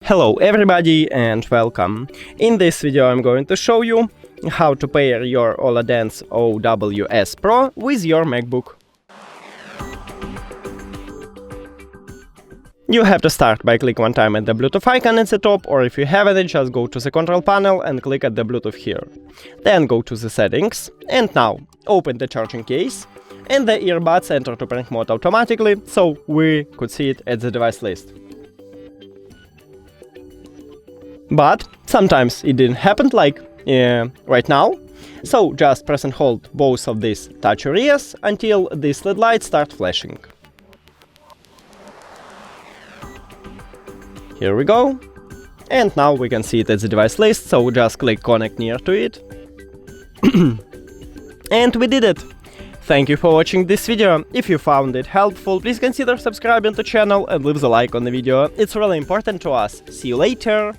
Hello everybody and welcome. In this video I'm going to show you how to pair your Oladance OWS Pro with your MacBook. You have to start by clicking one time at the Bluetooth icon at the top, or if you haven't, then just go to the control panel and click at the Bluetooth here. Then go to the settings, and now open the charging case, and the earbuds enter to prank mode automatically, so we could see it at the device list. But sometimes it didn't happen like right now, so just press and hold both of these touch areas until these LED lights start flashing. Here we go, and now we can see it at the device list, so just click connect near to it. And we did it! Thank you for watching this video. If you found it helpful, please consider subscribing to the channel and leave a like on the video, it's really important to us. See you later!